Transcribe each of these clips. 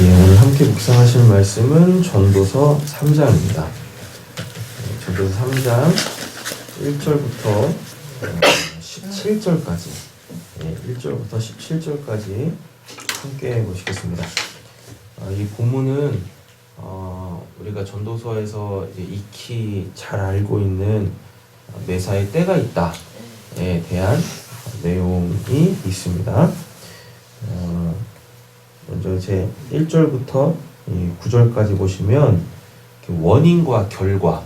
예, 오늘 함께 묵상하실 말씀은 전도서 3장입니다. 전도서 3장 1절부터 17절까지 1절부터 17절까지 함께 보시겠습니다. 이 본문은 우리가 전도서에서 이제 익히 잘 알고 있는 매사의 때가 있다에 대한 내용이 있습니다. 먼저 제 1절부터 9절까지 보시면 원인과 결과에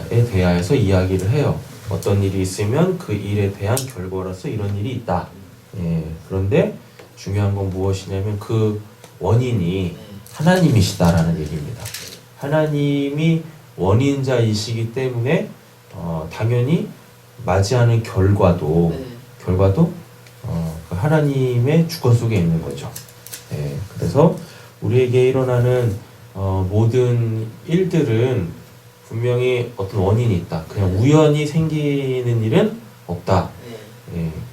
대하여서 이야기를 해요. 어떤 일이 있으면 그 일에 대한 결과로서 이런 일이 있다. 그런데 중요한 건 무엇이냐면 그 원인이 하나님이시다라는 얘기입니다. 하나님이 원인자이시기 때문에 당연히 맞이하는 결과도 그 하나님의 주권 속에 있는 거죠. 그래서 우리에게 일어나는 모든 일들은 분명히 어떤 원인이 있다. 그냥 우연히 생기는 일은 없다.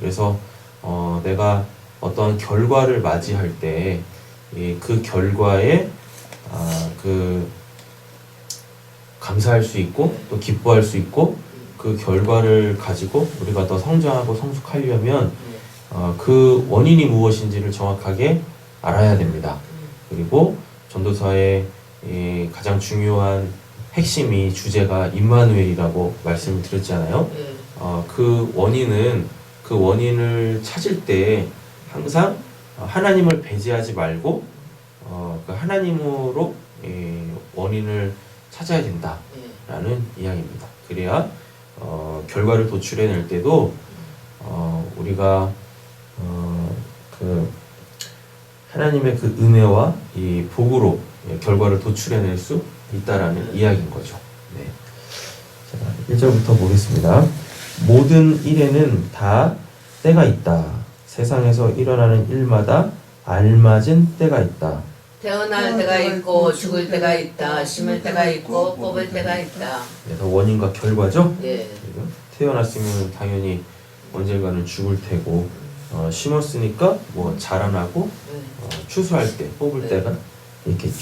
그래서 내가 어떤 결과를 맞이할 때 그 결과에 감사할 수 있고 또 기뻐할 수 있고 그 결과를 가지고 우리가 더 성장하고 성숙하려면 그 원인이 무엇인지를 정확하게 알아야 됩니다. 그리고 전도서의 가장 중요한 핵심이 주제가 임마누엘이라고 말씀을 드렸잖아요. 그 원인을 찾을 때 항상 하나님을 배제하지 말고 그 하나님으로 원인을 찾아야 된다라는 이야기입니다. 그래야 결과를 도출해낼 때도 우리가 그 하나님의 그 은혜와 이 복으로 결과를 도출해낼 수 있다라는 이야기인 거죠. 자, 1절부터 보겠습니다. 모든 일에는 다 때가 있다. 세상에서 일어나는 일마다 알맞은 때가 있다. 태어날 때가 있고 죽을 때가 있다. 심을 때가 있고 뽑을 때가 있다. 원인과 결과죠. 예. 태어났으면 당연히 언젠가는 죽을 테고 심었으니까 뭐 자라나고 추수할 때 뽑을 때가 있겠죠.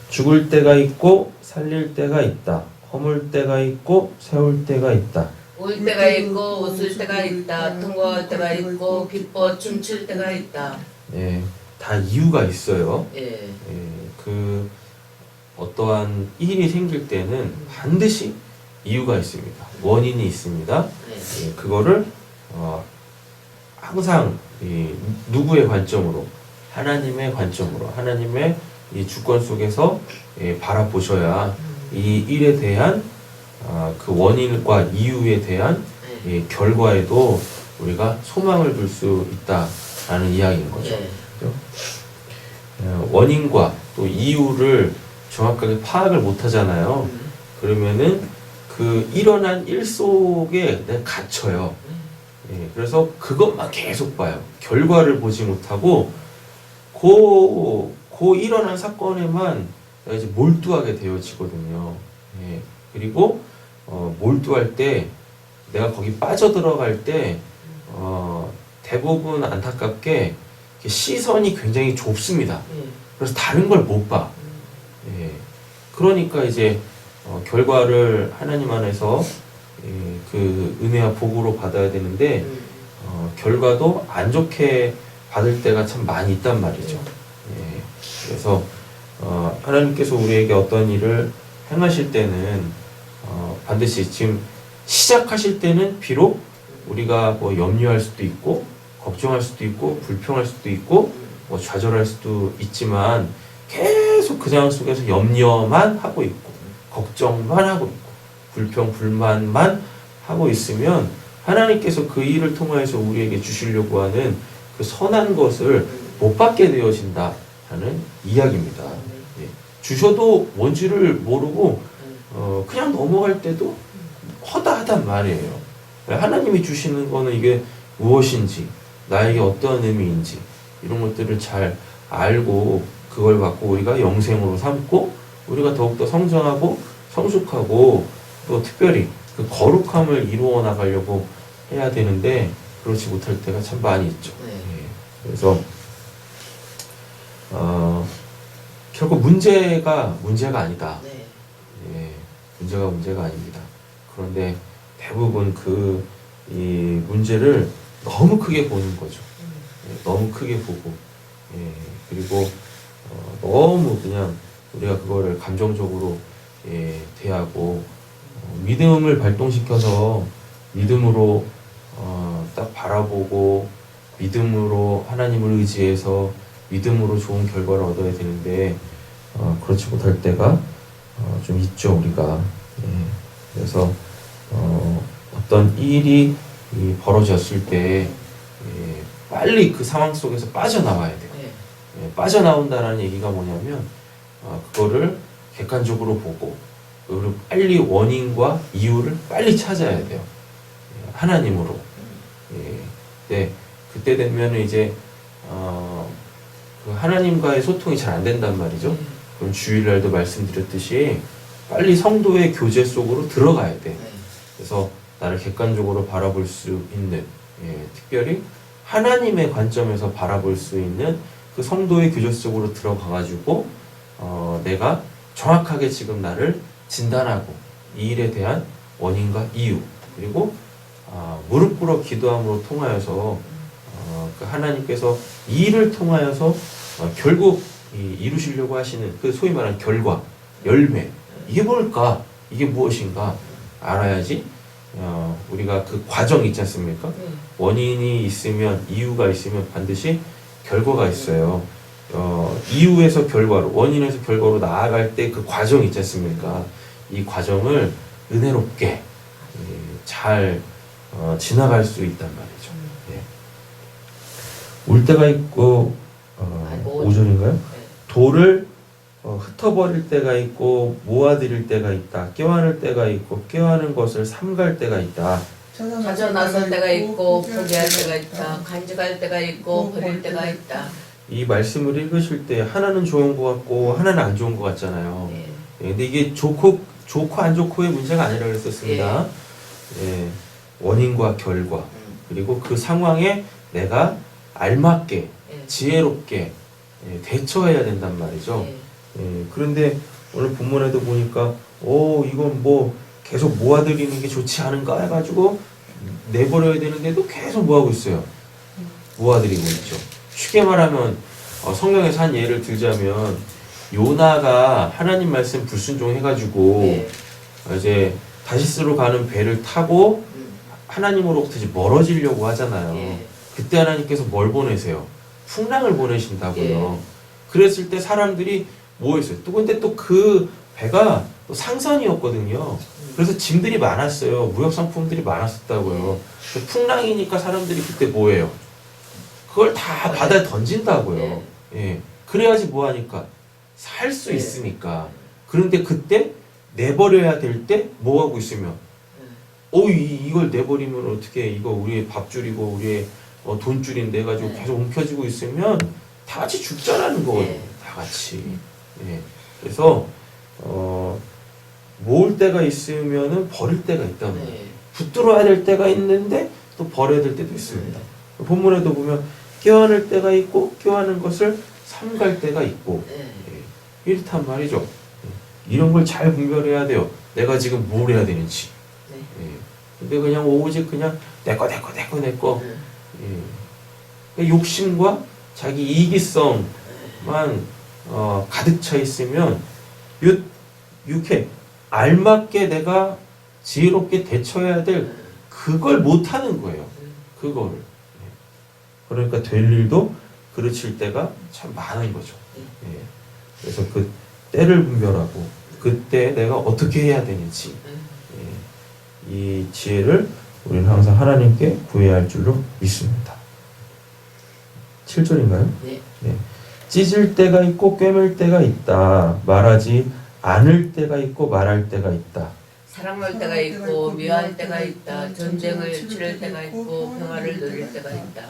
죽을 때가 있고 살릴 때가 있다. 허물 때가 있고 세울 때가 있다. 울 때가 있고 웃을 때가 있다. 통곡할 때가 있고 기뻐 춤출 때가 있다. 다 이유가 있어요. 그 어떠한 일이 생길 때는 반드시 이유가 있습니다. 원인이 있습니다. 그거를 항상 누구의 관점으로? 하나님의 관점으로, 하나님의 이 주권 속에서 바라보셔야 이 일에 대한 그 원인과 이유에 대한 결과에도 우리가 소망을 둘 수 있다라는 이야기인 거죠. 원인과 또 이유를 정확하게 파악을 못 하잖아요. 그러면은 그 일어난 일 속에 내가 갇혀요. 그래서 그것만 계속 봐요. 결과를 보지 못하고 그 일어난 사건에만 내가 이제 몰두하게 되어지거든요. 그리고 몰두할 때 내가 거기 빠져들어갈 때 대부분 안타깝게 시선이 굉장히 좁습니다. 그래서 다른 걸 못 봐. 그러니까 이제 결과를 하나님 안에서 그 은혜와 복으로 받아야 되는데 결과도 안 좋게 받을 때가 참 많이 있단 말이죠. 그래서 하나님께서 우리에게 어떤 일을 행하실 때는 반드시 지금 시작하실 때는 비록 우리가 뭐 염려할 수도 있고 걱정할 수도 있고 불평할 수도 있고 뭐 좌절할 수도 있지만 계속 그 상황 속에서 염려만 하고 있고 걱정만 하고 있고 불평 불만만 하고 있으면 하나님께서 그 일을 통해서 우리에게 주시려고 하는 그 선한 것을 못 받게 되어진다 하는 이야기입니다. 주셔도 뭔지를 모르고 그냥 넘어갈 때도 허다하단 말이에요. 하나님이 주시는 거는 이게 무엇인지 나에게 어떠한 의미인지 이런 것들을 잘 알고 그걸 갖고 우리가 영생으로 삼고 우리가 더욱더 성장하고 성숙하고 또 특별히 그 거룩함을 이루어 나가려고 해야 되는데 그렇지 못할 때가 참 많이 있죠. 그래서 결코 문제가 아니다. 네. 예, 문제가 아닙니다. 그런데 대부분 이 문제를 너무 크게 보는 거죠. 예, 너무 크게 보고, 예, 그리고 너무 그냥 우리가 그거를 감정적으로 대하고 믿음을 발동시켜서 믿음으로 딱 바라보고 믿음으로 하나님을 의지해서 믿음으로 좋은 결과를 얻어야 되는데 그렇지 못할 때가 좀 있죠 우리가. 그래서 어떤 일이 벌어졌을 때 빨리 그 상황 속에서 빠져나와야 돼요. 빠져나온다라는 얘기가 뭐냐면 그거를 객관적으로 보고 그리고 빨리 원인과 이유를 빨리 찾아야 돼요. 하나님으로. 네, 그때 되면 이제 그 하나님과의 소통이 잘 안 된단 말이죠. 그럼 주일날도 말씀드렸듯이 빨리 성도의 교제 속으로 들어가야 돼. 그래서 나를 객관적으로 바라볼 수 있는, 특별히 하나님의 관점에서 바라볼 수 있는 그 성도의 교제 속으로 들어가가지고 내가 정확하게 지금 나를 진단하고 이 일에 대한 원인과 이유 그리고 무릎 꿇어 기도함으로 통하여서 그 하나님께서 이 일을 통하여서 결국 이루시려고 하시는 그 소위 말하는 결과, 열매 이게 뭘까? 이게 무엇인가? 알아야지 우리가 그 과정 있지 않습니까? 원인이 있으면 이유가 있으면 반드시 결과가 있어요. 이유에서 결과로 원인에서 결과로 나아갈 때 그 과정 있지 않습니까? 이 과정을 은혜롭게 잘 지나갈 수 있단 말이죠. 올 때가 있고 5절인가요? 돌을 흩어버릴 때가 있고 모아들일 때가 있다. 껴안을 때가 있고 껴안은 것을 삼갈 때가 있다. 찾아 나설 때가 있고 포기할 때가 있다. 간직할 때가 있고 버릴 때가 있다. 이 말씀을 읽으실 때 하나는 좋은 것 같고 하나는 안 좋은 것 같잖아요. 근데 이게 좋고 안 좋고의 문제가 아니라 그랬었습니다. 원인과 결과 그리고 그 상황에 내가 알맞게 지혜롭게 대처해야 된단 말이죠. 그런데 오늘 본문에도 보니까 이건 뭐 계속 모아들이는 게 좋지 않은가 해가지고 내버려야 되는데도 계속 뭐하고 있어요? 모아들이고 있죠. 쉽게 말하면 성경에서 한 예를 들자면 요나가 하나님 말씀 불순종해가지고 이제 다시스로 가는 배를 타고 하나님으로부터 이제 멀어지려고 하잖아요. 그때 하나님께서 뭘 보내세요? 풍랑을 보내신다고요. 그랬을 때 사람들이 뭐 했어요? 또 근데 또 그 배가 또 상선이었거든요. 그래서 짐들이 많았어요. 무역 상품들이 많았었다고요. 풍랑이니까 사람들이 그때 뭐해요? 그걸 다 바다에 던진다고요. 그래야지 뭐 하니까 살 수 있으니까. 그런데 그때 내버려야 될 때 뭐 하고 있으면 이걸 내버리면 어떻게 이거 우리의 밥줄이고 우리의 돈줄인데 해가지고 계속 움켜쥐고 있으면 다 같이 죽자라는 거예요. 다 같이. 그래서 모을 때가 있으면은 버릴 때가 있단 말이에요. 붙들어야 될 때가 있는데 또 버려야 될 때도 있습니다. 본문에도 보면 껴안을 때가 있고 껴안은 것을 삼갈 때가 있고 이렇단 말이죠. 이런 걸 잘 분별해야 돼요. 내가 지금 뭘 해야 되는지. 근데 그냥 오직 그냥 내꺼 욕심과 자기 이기성만 가득 차 있으면 이렇게 알맞게 내가 지혜롭게 대처해야 될 그걸 못하는 거예요. 그거를. 그러니까 될 일도 그르칠 때가 참 많은 거죠. 그래서 그 때를 분별하고 그때 내가 어떻게 해야 되는지 이 지혜를 우리는 항상 하나님께 구해야 할 줄로 믿습니다. 7절인가요? 네. 찢을 때가 있고 꿰맬 때가 있다. 말하지 않을 때가 있고 말할 때가 있다. 사랑할 때가 있고 미워할 때가 있다. 전쟁을 치를 때가 있고 평화를 누릴 때가 있다.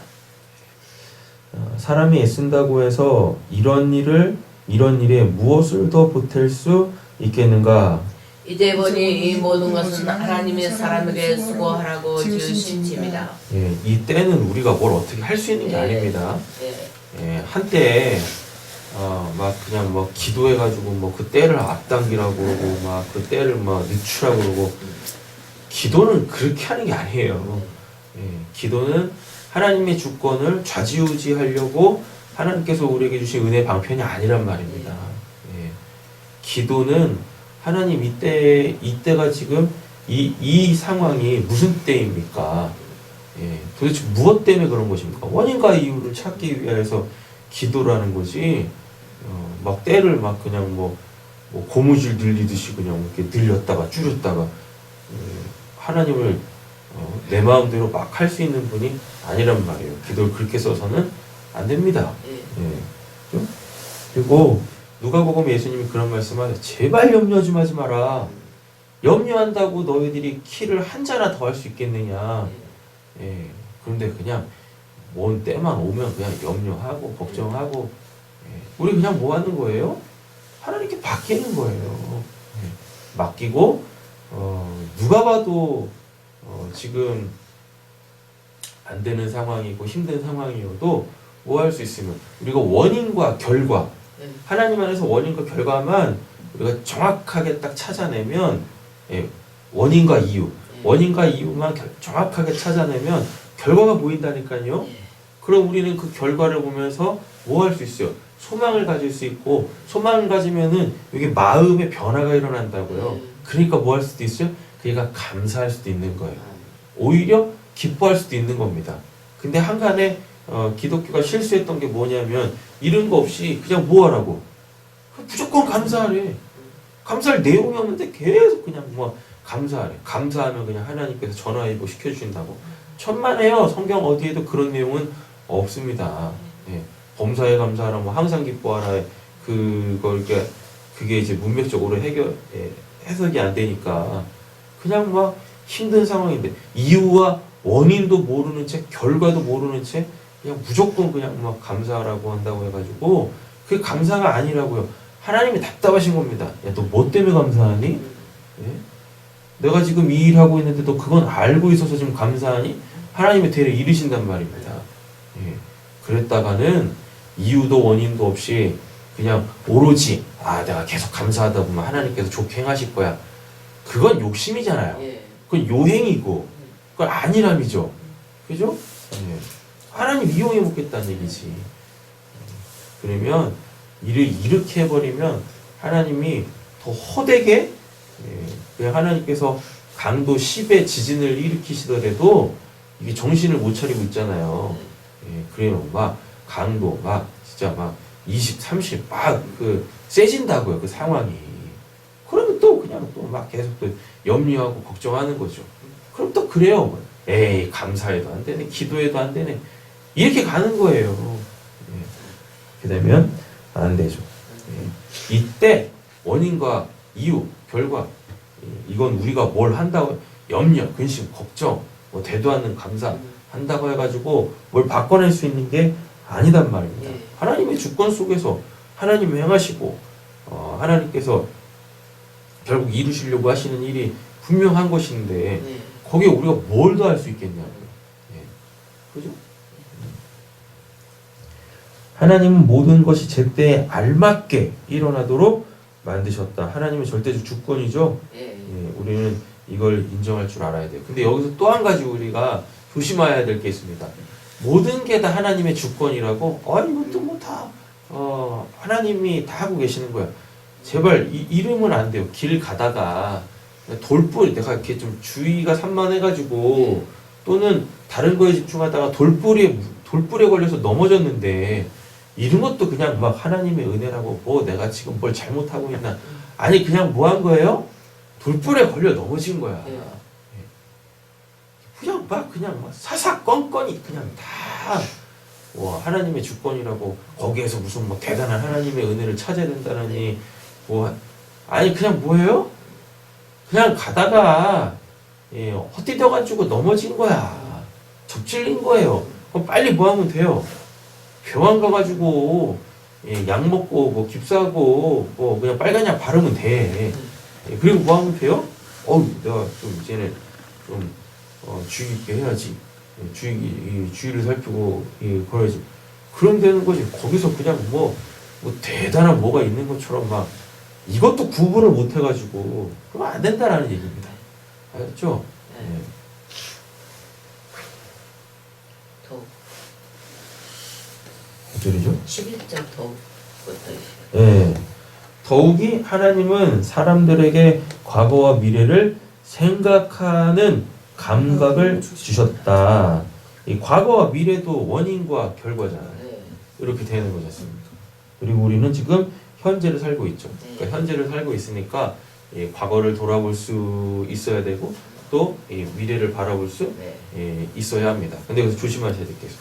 사람이 애쓴다고 해서 이런 일에 무엇을 더 보탤 수 있겠는가? 이제 보니 이 모든 것은 하나님이 사람에게 수고하라고 지으신 짐이다. 이 때는 우리가 뭘 어떻게 할 수 있는 게 아닙니다. 한때 막 그냥 뭐 기도해가지고 뭐 그 때를 앞당기라고 그러고 막 그 때를 막 늦추라고 그러고 기도는 그렇게 하는 게 아니에요. 예, 기도는 하나님의 주권을 좌지우지하려고 하나님께서 우리에게 주신 은혜 방편이 아니란 말입니다. 예, 기도는 하나님 이때가 지금 이 상황이 무슨 때입니까? 예, 도대체 무엇 때문에 그런 것입니까? 원인과 이유를 찾기 위해서 기도라는 거지. 막 때를 막 그냥 뭐 고무줄 늘리듯이 그냥 이렇게 늘렸다가 줄였다가 하나님을 내 마음대로 막 할 수 있는 분이 아니란 말이에요. 기도를 그렇게 써서는 안 됩니다. 예. 그리고 누가복음 예수님이 그런 말씀하세요. 제발 염려 좀 하지 마라. 염려한다고 너희들이 키를 한 자나 더 할 수 있겠느냐. 예. 그런데 그냥 뭔 때만 오면 그냥 염려하고 걱정하고 우리 그냥 뭐 하는 거예요? 하나님께 맡기는 거예요. 맡기고 누가 봐도 지금 안 되는 상황이고 힘든 상황이어도 뭐 할 수 있으면 우리가 원인과 결과 하나님 안에서 원인과 결과만 우리가 정확하게 딱 찾아내면 원인과 이유만 정확하게 찾아내면 결과가 보인다니까요. 그럼 우리는 그 결과를 보면서 뭐 할 수 있어요? 소망을 가질 수 있고 소망을 가지면은 여기 마음의 변화가 일어난다고요. 그러니까 뭐 할 수도 있어요? 그러니까 감사할 수도 있는 거예요. 오히려 기뻐할 수도 있는 겁니다. 근데 한간에 기독교가 실수했던 게 뭐냐면 이런 거 없이 그냥 뭐 하라고? 무조건 감사하래. 감사할 내용이 없는데 계속 그냥 뭐 감사하래. 감사하면 그냥 하나님께서 전화위복 시켜주신다고. 천만에요. 성경 어디에도 그런 내용은 없습니다. 예. 범사에 감사하라, 뭐 항상 기뻐하라, 그게 이제 문맥적으로 해석이 안 되니까 그냥 막 힘든 상황인데 이유와 원인도 모르는 채 결과도 모르는 채 그냥 무조건 그냥 막 감사하라고 한다고 해가지고 그게 감사가 아니라고요. 하나님이 답답하신 겁니다. 야, 너 뭐 때문에 감사하니? 예? 내가 지금 이 일하고 있는데 너 그건 알고 있어서 지금 감사하니? 하나님의 대를 이르신단 말입니다. 예. 그랬다가는 이유도 원인도 없이 그냥 오로지 내가 계속 감사하다 보면 하나님께서 좋게 행하실 거야. 그건 욕심이잖아요. 그건 요행이고 그건 아니람이죠. 그죠? 예. 하나님 이용해 먹겠다는 얘기지. 그러면 일을 이렇게 해버리면 하나님이 더 허되게 그냥 하나님께서 강도 10의 지진을 일으키시더라도 이게 정신을 못 차리고 있잖아요. 그러면 막 강도 진짜 20, 30 세진다고요. 그 상황이. 그러면 또 그냥 또 막 계속 또 염려하고 걱정하는 거죠. 그럼 또 그래요. 에이 감사해도 안 되네. 기도해도 안 되네. 이렇게 가는 거예요. 이렇게 되면 안 되죠. 이때 원인과 이유, 결과 이건 우리가 뭘 한다고 염려, 근심, 걱정 뭐 되도 않는 감사 한다고 해가지고 뭘 바꿔낼 수 있는 게 아니단 말입니다. 하나님의 주권 속에서 하나님이 행하시고 하나님께서 결국 이루시려고 하시는 일이 분명한 것인데 거기에 우리가 뭘 더 할 수 있겠냐고요. 그죠? 하나님은 모든 것이 제때에 알맞게 일어나도록 만드셨다. 하나님은 절대적 주권이죠. 우리는 이걸 인정할 줄 알아야 돼요. 근데 여기서 또 한 가지 우리가 조심해야 될 게 있습니다. 모든 게 다 하나님의 주권이라고? 이것도 뭐 다 하나님이 다 하고 계시는 거야. 제발 이러면 안 돼요. 길 가다가 돌불 내가 이렇게 좀 주의가 산만해가지고 또는 다른 거에 집중하다가 돌불에 걸려서 넘어졌는데 이런 것도 그냥 막 하나님의 은혜라고 뭐 내가 지금 뭘 잘못하고 있나? 아니 그냥 뭐 한 거예요? 돌불에 걸려 넘어진 거야. 그냥 막 사사건건이 그냥 다 하나님의 주권이라고 거기에서 무슨 뭐 대단한 하나님의 은혜를 찾아야 된다느니 아니 그냥 뭐예요? 그냥 가다가 헛디뎌가지고 넘어진 거야. 접질린 거예요. 그럼 빨리 뭐 하면 돼요? 병원 가가지고 약 먹고 뭐 깁스하고 뭐 그냥 빨간 약 바르면 돼. 그리고 뭐 하면 돼요? 내가 좀 이제는 좀 주의 깊게 해야지. 주의를 살피고 걸어야지. 그럼 되는 거지. 거기서 그냥 뭐 뭐 대단한 뭐가 있는 것처럼 막 이것도 구분을 못 해가지고 그러면 안 된다라는 얘기입니다. 알겠죠? 네. 더욱. 어쩌리죠? 11절 더욱. 예. 더욱이 하나님은 사람들에게 과거와 미래를 생각하는 감각을 주셨다. 이 과거와 미래도 원인과 결과잖아요. 네. 이렇게 되는 거지 않습니까? 그리고 우리는 지금 현재를 살고 있죠. 그러니까 현재를 살고 있으니까 이 과거를 돌아볼 수 있어야 되고 또 이 미래를 바라볼 수 네. 있어야 합니다. 근데 여기서 조심하셔야 될 게 있어요.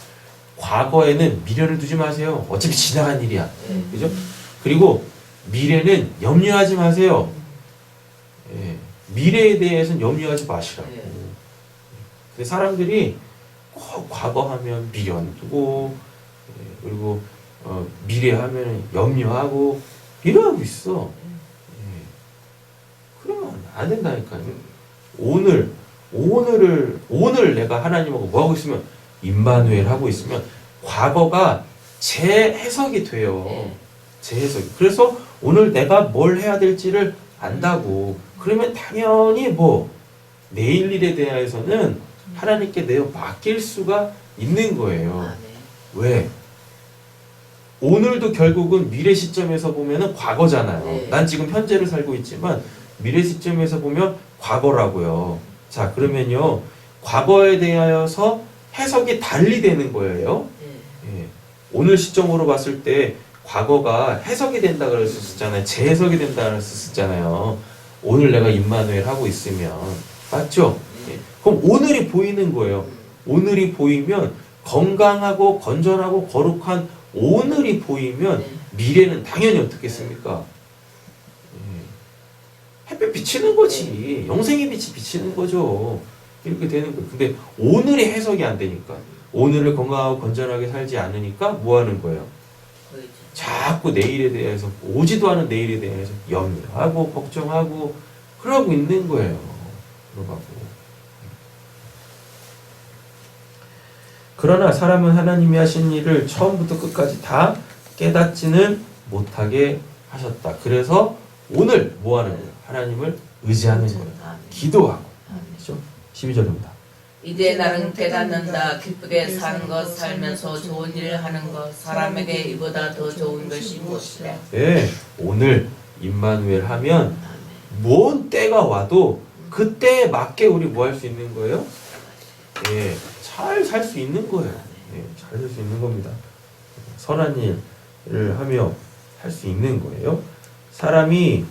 과거에는 미련을 두지 마세요. 어차피 지나간 일이야. 네. 그죠? 그리고 미래는 염려하지 마세요. 예, 미래에 대해서는 염려하지 마시라고. 네. 근데 사람들이 꼭 과거 하면 미련 두고 그리고 미래 하면 염려하고 이러고 있어. 예. 그러면 안 된다니까요. 오늘 내가 하나님하고 뭐 하고 있으면 임마누엘 하고 있으면 과거가 재해석이 돼요. 네. 재해석이. 그래서 오늘 내가 뭘 해야 될지를 안다고. 그러면 당연히 뭐 내일 일에 대해서는 하나님께 내어 맡길 수가 있는 거예요. 아, 네. 왜? 오늘도 결국은 미래 시점에서 보면은 과거잖아요. 네. 난 지금 현재를 살고 있지만 미래 시점에서 보면 과거라고요. 자, 그러면요. 과거에 대하여서 해석이 달리 되는 거예요. 네. 예. 오늘 시점으로 봤을 때 과거가 해석이 된다 그랬었잖아요. 재해석이 된다 그랬었잖아요. 오늘 내가 임마누엘 하고 있으면 맞죠? 예. 그럼 오늘이 보이는 거예요. 오늘이 보이면 건강하고 건전하고 거룩한 오늘이 보이면 네. 미래는 당연히 어떻겠습니까? 예. 햇빛 비치는 거지. 영생의 빛이 비치는 거죠. 이렇게 되는 거예요. 근데 오늘이 해석이 안 되니까 오늘을 건강하고 건전하게 살지 않으니까 뭐 하는 거예요? 보이죠. 자꾸 내일에 대해서 오지도 않은 내일에 대해서 염려하고 걱정하고 그러고 있는 거예요. 그러고. 그러나 사람은 하나님이 하신 일을 처음부터 끝까지 다 깨닫지는 못하게 하셨다. 그래서 오늘 뭐 하는 거예요? 하나님을 의지하는 거예요. 아멘. 기도하고. 아멘. 그렇죠? 12절입니다. 이제 나는 깨닫는다. 기쁘게 사는 것, 살면서 좋은 일을 하는 것, 사람에게 이보다 더 좋은 것이 무엇이래. 네, 오늘 임마누엘 하면 아멘. 뭔 때가 와도 그 때에 맞게 우리 뭐 할 수 있는 거예요? 예, 잘 살 수 있는 거예요. 예, 잘 살 수 있는 겁니다. 선한 일을 하며 할 수 있는 거예요. 사람이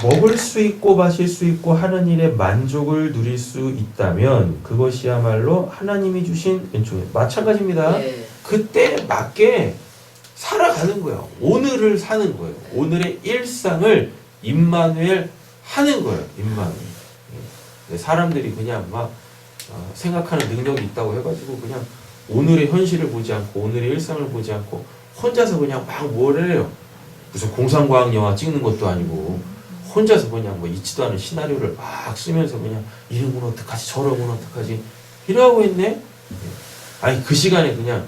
먹을 수 있고 마실 수 있고 하는 일에 만족을 누릴 수 있다면 그것이야말로 하나님이 주신 은총이에요. 마찬가지입니다. 네. 그때 맞게 살아가는 거예요. 오늘을 사는 거예요. 오늘의 일상을 임마누엘 하는 거예요. 임마누엘. 사람들이 그냥 막 생각하는 능력이 있다고 해가지고 그냥 오늘의 현실을 보지 않고 오늘의 일상을 보지 않고 혼자서 그냥 막 뭘 해요. 무슨 공상과학 영화 찍는 것도 아니고 혼자서 그냥 뭐 있지도 않은 시나리오를 막 쓰면서 그냥 이러면 어떡하지 저러면 어떡하지 이러고 있네. 아니 그 시간에 그냥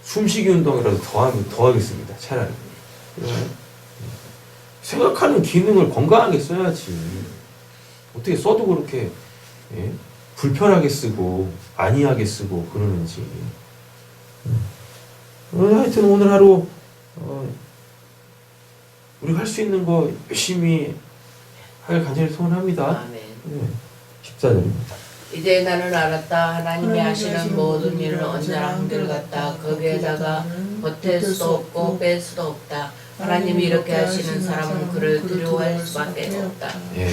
숨쉬기 운동이라도 더 하겠습니다. 차라리. 생각하는 기능을 건강하게 써야지. 어떻게 써도 그렇게 불편하게 쓰고 안이하게 쓰고 그러는지. 하여튼 오늘 하루 우리가 할 수 있는 거 열심히 할 간절히 소원합니다. 아멘. 14절입니다. 이제 나는 알았다. 하나님이 하시는 모든 일은 언제나 한결같다. 거기에다가 보탤 수도 없고 뺄 수도 없다. 하나님이 이렇게 하시는 사람은 그를 두려워할 수밖에 없다. 예,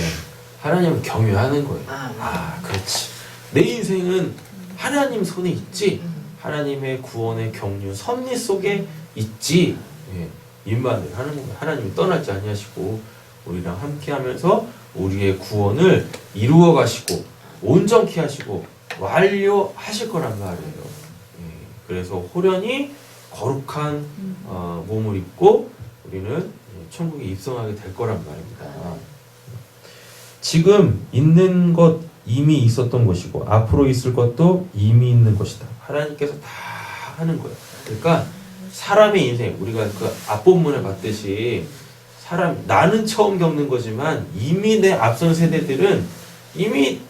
하나님을 경외하는 거예요. 아멘. 그렇지. 내 인생은 하나님 손에 있지. 하나님의 구원의 경륜, 섭리 속에 있지. 예, 임마누엘 하나님이 떠나지 아니하시고 우리랑 함께하면서 우리의 구원을 이루어 가시고 온전케 하시고 완료하실 거란 말이에요. 예, 그래서 호련히 거룩한 몸을 입고 우리는 천국에 입성하게 될 거란 말입니다. 지금 있는 것 이미 있었던 것이고 앞으로 있을 것도 이미 있는 것이다. 하나님께서 다 하는 거예요. 그러니까 사람의 인생, 우리가 그 앞본문에 봤듯이 나는 처음 겪는 거지만 이미 내 앞선 세대들은 이미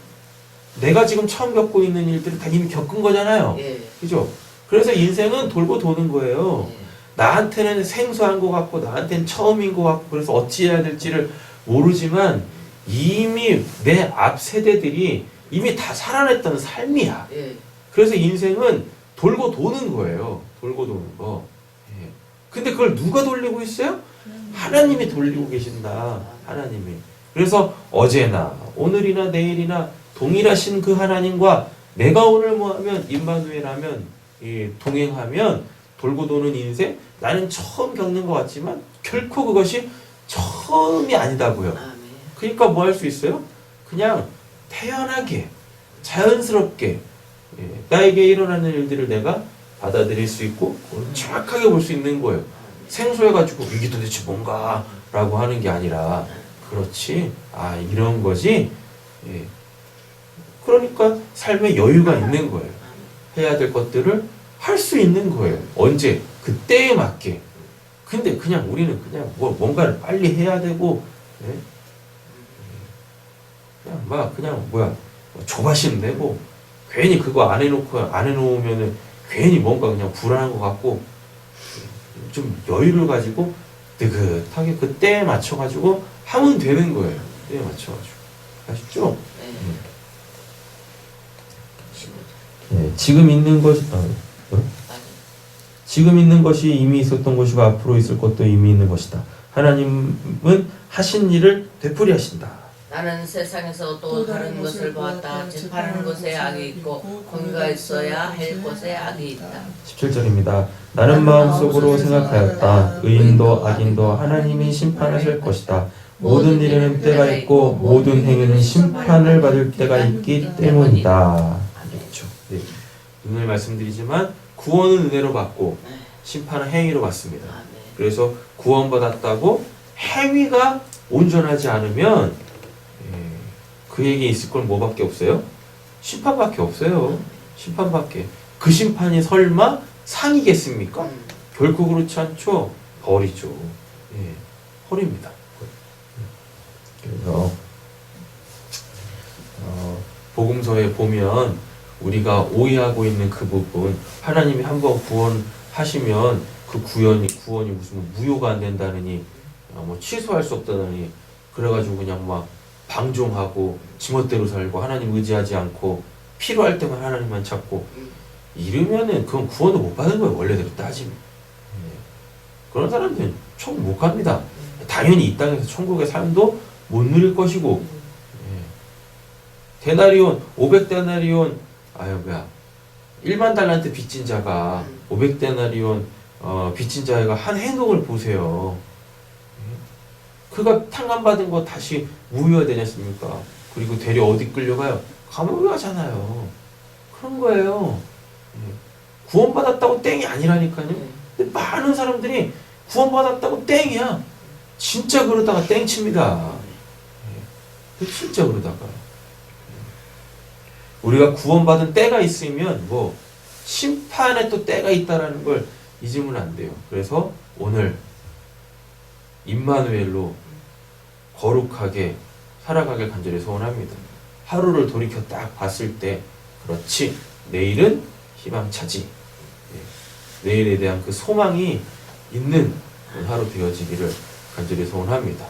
내가 지금 처음 겪고 있는 일들을 다 이미 겪은 거잖아요. 예. 그죠? 그래서 인생은 돌고 도는 거예요. 예. 나한테는 생소한 것 같고 나한테는 처음인 것 같고 그래서 어찌해야 될지를 모르지만 이미 내 앞 세대들이 이미 다 살아냈던 삶이야. 예. 그래서 인생은 돌고 도는 거예요. 돌고 도는 거. 예. 근데 그걸 누가 돌리고 있어요? 하나님이 돌리고 계신다. 하나님이. 그래서 어제나 오늘이나 내일이나 동일하신 그 하나님과 내가 오늘 뭐 하면 임마누엘 하면 동행하면 돌고 도는 인생, 나는 처음 겪는 것 같지만 결코 그것이 처음이 아니다고요. 아멘. 그러니까 뭐 할 수 있어요? 그냥 태연하게 자연스럽게 나에게 일어나는 일들을 내가 받아들일 수 있고 정확하게 볼 수 있는 거예요. 생소해가지고 이게 도대체 뭔가 라고 하는 게 아니라 그렇지, 아 이런 거지. 예. 그러니까 삶에 여유가 있는 거예요. 해야 될 것들을 할 수 있는 거예요. 언제? 그때에 맞게. 근데 그냥 우리는 그냥 뭔가를 빨리 해야 되고, 예? 그냥 조바심 내고, 괜히 그거 안 해놓으면은 괜히 뭔가 그냥 불안한 것 같고, 좀 여유를 가지고 느긋하게 그때에 맞춰가지고 하면 되는 거예요. 때에 맞춰가지고. 아시죠? 네, 지금 있는 것이 이미 있었던 것이고 앞으로 있을 것도 이미 있는 것이다. 하나님은 하신 일을 되풀이 하신다. 나는 세상에서 또 다른 것을 보았다. 재판하는 곳에 악이 있고 공의가 있어야 할 곳에 악이 있다. 17절입니다. 나는 마음속으로 생각하였다. 의인도 악인도 하나님이 심판하실 것이다. 모든 일에는 때가 있고 모든 행위는 심판을 받을 때가 있기 때문이다. 그렇죠. 네. 오늘 말씀드리지만 구원은 은혜로 받고 심판은 행위로 받습니다. 그래서 구원받았다고 행위가 온전하지 않으면 그에게 있을 건 뭐밖에 없어요? 심판밖에 없어요. 심판밖에. 그 심판이 설마 상이겠습니까? 결코 그렇지 않죠. 벌이죠. 예, 벌입니다. 그래서 복음서에 보면 우리가 오해하고 있는 그 부분, 하나님이 한번 구원하시면 그 구원이 무슨 무효가 안 된다느니, 뭐 취소할 수 없다느니, 그래가지고 그냥 막 방종하고 지멋대로 살고 하나님 의지하지 않고 필요할 때만 하나님만 찾고 이러면은 그건 구원도 못 받은 거예요. 원래대로 따지면. 그런 사람들은 천국 못 갑니다. 당연히 이 땅에서 천국의 삶도 못 누릴 것이고, 데나리온 500데나리온 1만 달란트 빚진 자가 500데나리온 빚진 자가 한 행동을 보세요. 그가 탕감받은 거 다시 무효화 되지 않습니까? 그리고 되려 어디 끌려가요? 감옥에 가잖아요. 그런 거예요. 구원받았다고 땡이 아니라니까요. 근데 많은 사람들이 구원받았다고 땡이야. 진짜 그러다가 땡칩니다. 진짜 그러다가. 우리가 구원받은 때가 있으면 심판에 또 때가 있다라는 걸 잊으면 안 돼요. 그래서 오늘 임마누엘로 거룩하게 살아가길 간절히 소원합니다. 하루를 돌이켜 딱 봤을 때 그렇지, 내일은 희망차지. 내일에 대한 그 소망이 있는 하루 되어지기를 간절히 소원합니다.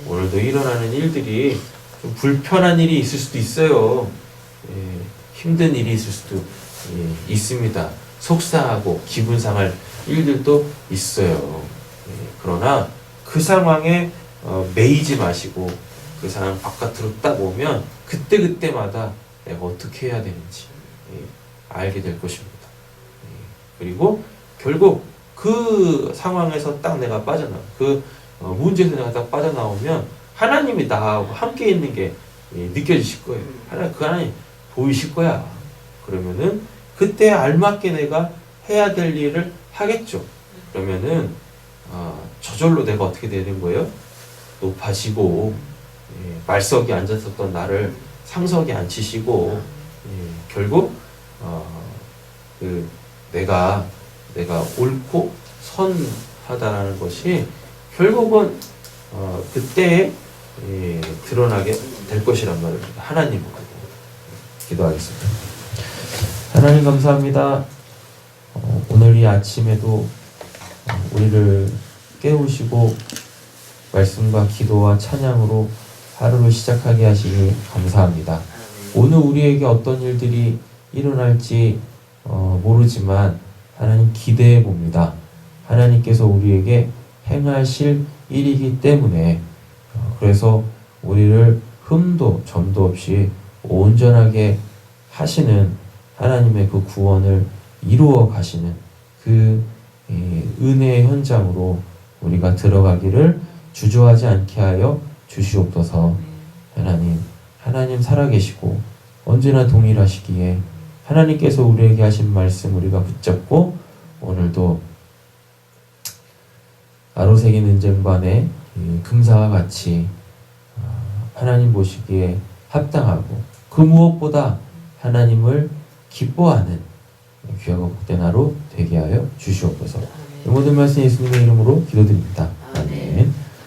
오늘도 일어나는 일들이 좀 불편한 일이 있을 수도 있어요. 힘든 일이 있을 수도 있습니다. 속상하고 기분 상할 일들도 있어요. 그러나 그 상황에 매이지 마시고 그 상황 바깥으로 딱 오면 그때마다 내가 어떻게 해야 되는지 알게 될 것입니다. 그리고 결국 그 상황에서 딱 내가 그 문제에서 내가 딱 빠져나오면 하나님이 나하고 함께 있는 게 느껴지실 거예요. 하나님 보이실 거야. 그러면은 그때 알맞게 내가 해야 될 일을 하겠죠. 그러면은 저절로 내가 어떻게 되는 거예요? 높아지고 말석에 앉았었던 나를 상석에 앉히시고 결국 내가 옳고 선하다라는 것이 결국은 그때 드러나게 될 것이란 말입니다. 하나님으로 기도하겠습니다. 하나님 감사합니다. 오늘 이 아침에도 우리를 깨우시고 말씀과 기도와 찬양으로 하루를 시작하게 하시니 감사합니다. 오늘 우리에게 어떤 일들이 일어날지 모르지만 하나님 기대해 봅니다. 하나님께서 우리에게 행하실 일이기 때문에 그래서 우리를 흠도 점도 없이 온전하게 하시는 하나님의 그 구원을 이루어 가시는 그 은혜의 현장으로 우리가 들어가기를 주저하지 않게 하여 주시옵소서. 하나님 살아계시고 언제나 동일하시기에 하나님께서 우리에게 하신 말씀 우리가 붙잡고 오늘도 아로새긴 은쟁반의 금사와 같이 하나님 보시기에 합당하고 그 무엇보다 하나님을 기뻐하는 귀하고 복된 하루 되게 하여 주시옵소서. 이 모든 말씀 예수님의 이름으로 기도드립니다.